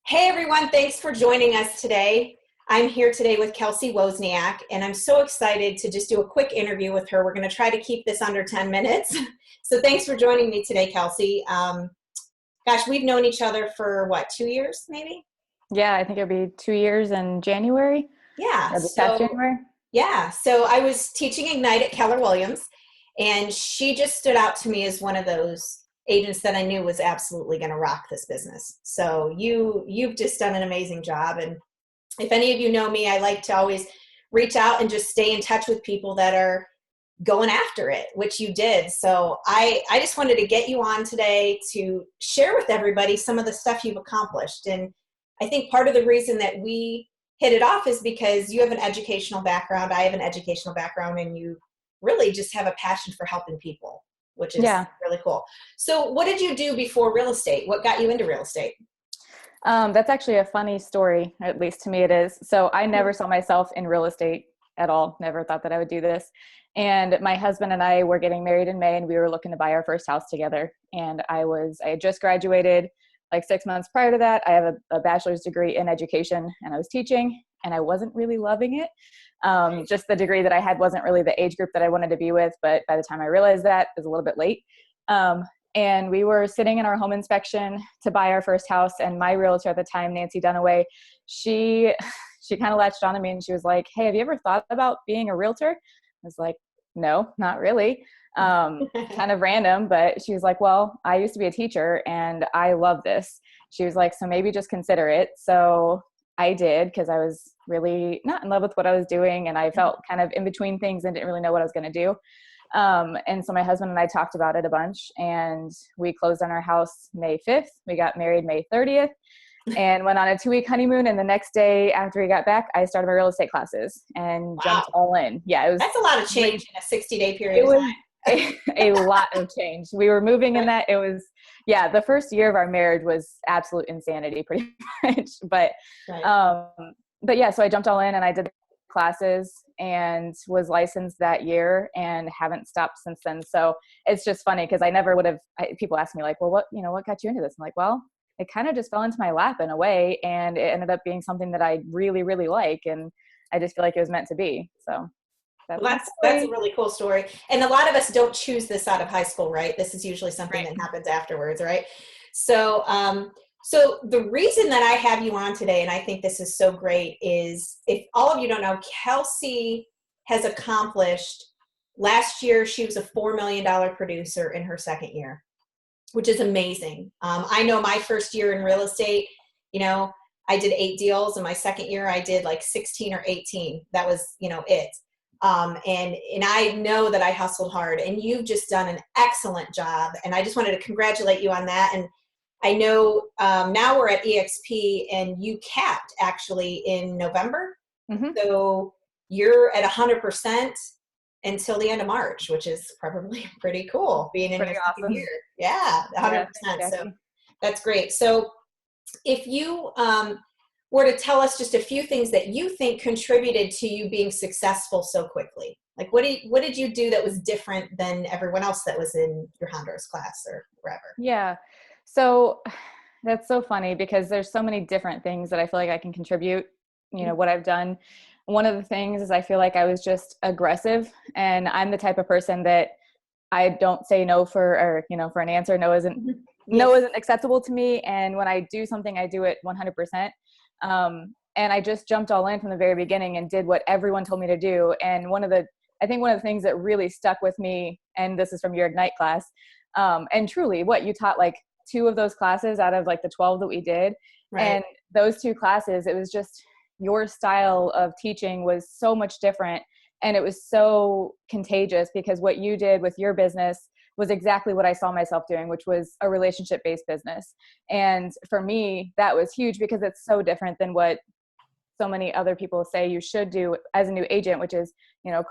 Hey everyone, thanks for joining us today. I'm here today with Kelsey Wozniak, and I'm so excited to just do a quick interview with her. We're going to try to keep this under 10 minutes. So thanks for joining me today, Kelsey. Gosh, we've known each other for what, 2 years maybe? Yeah, I think it'll be 2 years in January. Yeah, Or this past so January. so I was teaching Ignite at Keller Williams, and she just stood out to me as one of those agents that I knew was absolutely going to rock this business. So you've just done an amazing job, and if any of you know me, I like to always reach out and just stay in touch with people that are going after it, which you did. So I just wanted to get you on today to share with everybody some of the stuff you've accomplished. And I think part of the reason that we hit it off is because you have an educational background, I have an educational background, and you really just have a passion for helping people, which is Yeah. really cool. So what did you do before real estate? What got you into real estate? That's actually a funny story, at least to me it is. So I never saw myself in real estate at all. Never thought that I would do this. And my husband and I were getting married in May, and we were looking to buy our first house together. And I had just graduated like 6 months prior to that. I have a bachelor's degree in education, and I was teaching, and I wasn't really loving it. Just the degree that I had wasn't really the age group that I wanted to be with. But by the time I realized that, it was a little bit late. And we were sitting in our home inspection to buy our first house. And my realtor at the time, Nancy Dunaway, she kind of latched on to me, and she was like, "Hey, have you ever thought about being a realtor?" I was like, "No, not really." Kind of random, but she was like, "Well, I used to be a teacher and I love this." She was like, "So maybe just consider it." So I did, because I was really not in love with what I was doing, and I felt kind of in between things and didn't really know what I was going to do. And so my husband and I talked about it a bunch, and we closed on our house May 5th. We got married May 30th and went on a 2-week honeymoon. And the next day after we got back, I started my real estate classes and Wow, jumped all in. Yeah, it was that's a lot of change in a 60-day period it of time. was a lot of change. We were moving in that. It was, yeah, the first year of our marriage was absolute insanity pretty much. Right. But yeah, so I jumped all in and I did classes and was licensed that year and haven't stopped since then. So it's just funny because I never would have, people ask me like, "Well, what got you into this?" I'm like, "Well, it kind of just fell into my lap in a way, and it ended up being something that I really, really like. And I just feel like it was meant to be." So that's Well, my that's a story. really cool story. And a lot of us don't choose this out of high school, right? This is usually something Right. that happens afterwards, right? So, so the reason that I have you on today, and I think this is so great, is if all of you don't know, Kelsey has accomplished last year, she was a $4 million producer in her second year, which is amazing. I know my first year in real estate, you know, I did 8 deals, and my second year I did like 16 or 18. That was, it. And I know that I hustled hard, and you've just done an excellent job. And I just wanted to congratulate you on that. And I know now we're at EXP, and you capped actually in November. Mm-hmm. So you're at 100% until the end of March, which is probably pretty cool being in Pretty your second awesome. year. Yeah, Yeah, 100%. thanks, So Jackie. that's great. So if you were to tell us just a few things that you think contributed to you being successful so quickly, like what did you do that was different than everyone else that was in your Honduras class or wherever? Yeah. So that's so funny because there's so many different things that I feel like I can contribute, what I've done. One of the things is I feel like I was just aggressive, and I'm the type of person that I don't say no for an answer. No isn't Yes. no isn't acceptable to me. And when I do something, I do it 100%. And I just jumped all in from the very beginning and did what everyone told me to do. And I think one of the things that really stuck with me, and this is from your Ignite class, and truly what you taught, like 2 of those classes out of like the 12 that we did. Right. And those 2 classes, it was just your style of teaching was so much different. And it was so contagious because what you did with your business was exactly what I saw myself doing, which was a relationship-based business. And for me, that was huge because it's so different than what so many other people say you should do as a new agent, which is,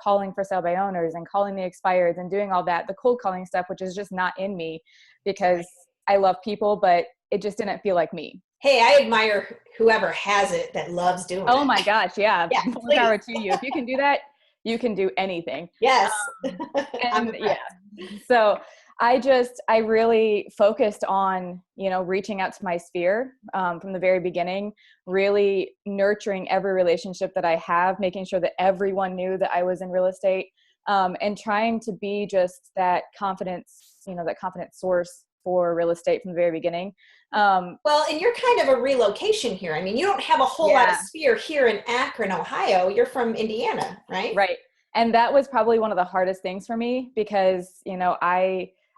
calling for sale by owners and calling the expireds and doing all that, the cold calling stuff, which is just not in me because I love people, but it just didn't feel like me. Hey, I admire whoever has it that loves doing Oh it. my gosh. Yeah. Yeah, More please. power to you. If you can do that, you can do anything. Yes. I'm And yeah, impressed. so I really focused on, reaching out to my sphere from the very beginning, really nurturing every relationship that I have, making sure that everyone knew that I was in real estate, and trying to be just that confidence, that confident source for real estate from the very beginning. Well, and you're kind of a relocation here. I mean, you don't have a whole lot of Yeah. sphere here in Akron, Ohio. You're from Indiana, right? Right. And that was probably one of the hardest things for me because,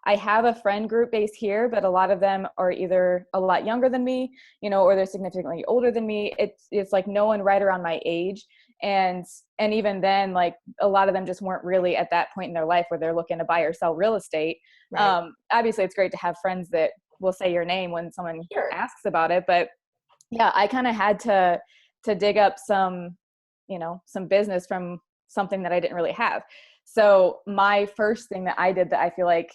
I have a friend group based here, but a lot of them are either a lot younger than me, or they're significantly older than me. It's like no one right around my age. And even then, like a lot of them just weren't really at that point in their life where they're looking to buy or sell real estate. Right. Obviously it's great to have friends that will say your name when someone Sure. asks about it, but yeah, I kind of had to dig up some business from something that I didn't really have. So my first thing that I did that I feel like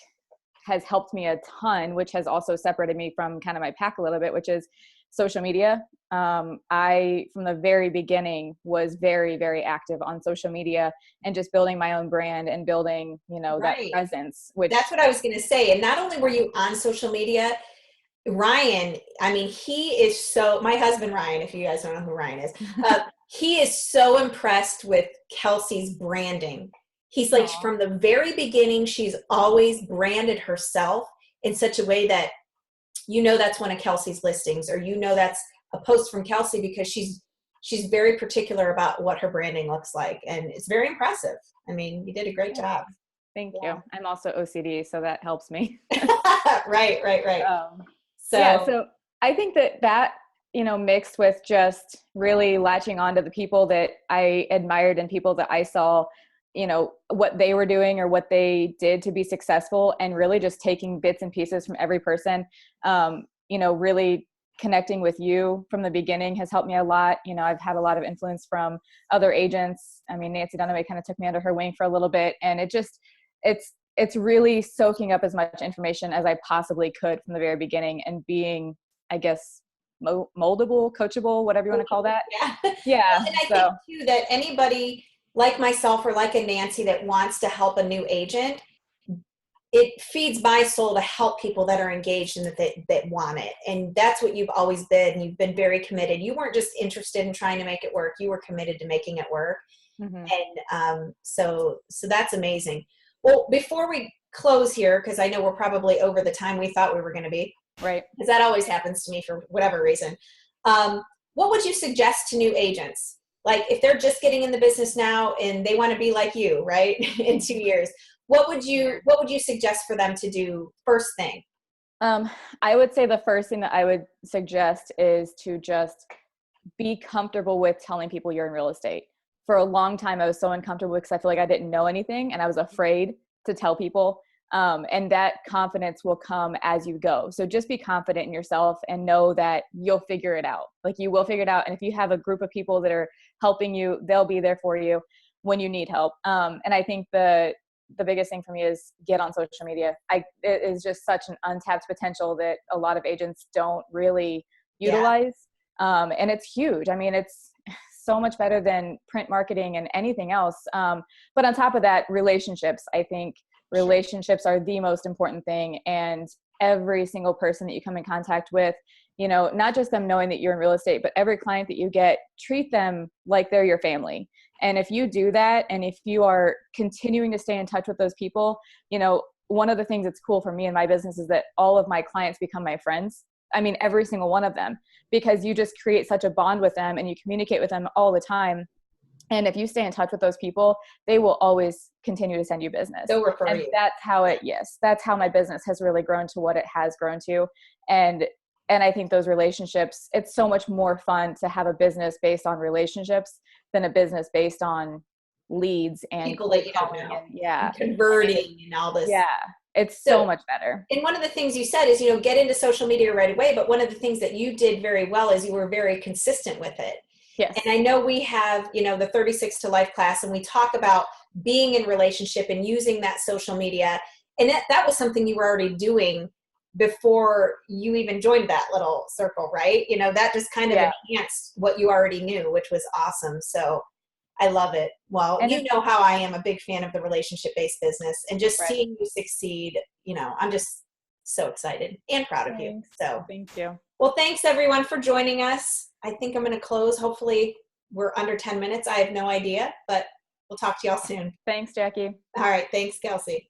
has helped me a ton, which has also separated me from kind of my pack a little bit, which is social media. I, from the very beginning, was very, very active on social media and just building my own brand and building, that Right. presence, which That's what I was going to say. And not only were you on social media, Ryan, I mean, my husband, Ryan, if you guys don't know who Ryan is, he is so impressed with Kelsey's branding. He's like, Aw. from the very beginning, she's always branded herself in such a way that, that's one of Kelsey's listings, or, that's a post from Kelsey, because she's very particular about what her branding looks like. And it's very impressive. I mean, you did a great job. Thank Yeah. you. I'm also OCD, so that helps me. Right. Yeah, So so I think that mixed with just really latching on to the people that I admired and people that I saw, what they were doing or what they did to be successful, and really just taking bits and pieces from every person, really connecting with you from the beginning has helped me a lot. I've had a lot of influence from other agents. I mean, Nancy Dunaway kind of took me under her wing for a little bit, and it's really soaking up as much information as I possibly could from the very beginning, and being, I guess, moldable, coachable, whatever you want to call that. yeah. Yeah. And I So think too that anybody like myself or like a Nancy that wants to help a new agent, it feeds my soul to help people that are engaged and that want it. And that's what you've always been. You've been very committed. You weren't just interested in trying to make it work. You were committed to making it work. mhm. And so that's amazing. Well, before we close here, because I know we're probably over the time we thought we were going to be, Right. because that always happens to me for whatever reason. What would you suggest to new agents? Like if they're just getting in the business now and they want to be like you, right, in 2 years, what would you suggest for them to do first thing? I would say the first thing that I would suggest is to just be comfortable with telling people you're in real estate. For a long time, I was so uncomfortable because I feel like I didn't know anything and I was afraid to tell people. And that confidence will come as you go. So just be confident in yourself and know that you'll figure it out. Like you will figure it out. And if you have a group of people that are helping you, they'll be there for you when you need help. And I think the biggest thing for me is get on social media. It is just such an untapped potential that a lot of agents don't really utilize. And it's huge. I mean, it's so much better than print marketing and anything else. But on top of that, relationships. I think relationships are the most important thing. And every single person that you come in contact with, not just them knowing that you're in real estate, but every client that you get, treat them like they're your family. And if you do that, and if you are continuing to stay in touch with those people, one of the things that's cool for me in my business is that all of my clients become my friends. I mean, every single one of them, because you just create such a bond with them and you communicate with them all the time. And if you stay in touch with those people, they will always continue to send you business. They'll refer And you. that's how my business has really grown to what it has grown to. And I think those relationships, it's so much more fun to have a business based on relationships than a business based on leads and People that you don't calling know. And Converting and all this. yeah, it's so much better. And one of the things you said is, get into social media right away. But one of the things that you did very well is you were very consistent with it. Yes. And I know we have, the 36 to Life class, and we talk about being in relationship and using that social media. And that was something you were already doing before you even joined that little circle, right? That just kind of enhanced what you already knew, which was awesome. So I love it. Well, And you know how I am a big fan of the relationship-based business, and just right. seeing you succeed, I'm just so excited and proud of you. Thanks. So, Thank you. well, thanks everyone for joining us. I think I'm going to close. Hopefully we're under 10 minutes. I have no idea, but we'll talk to y'all soon. Thanks, Jacqui. All right. Thanks, Kelsey.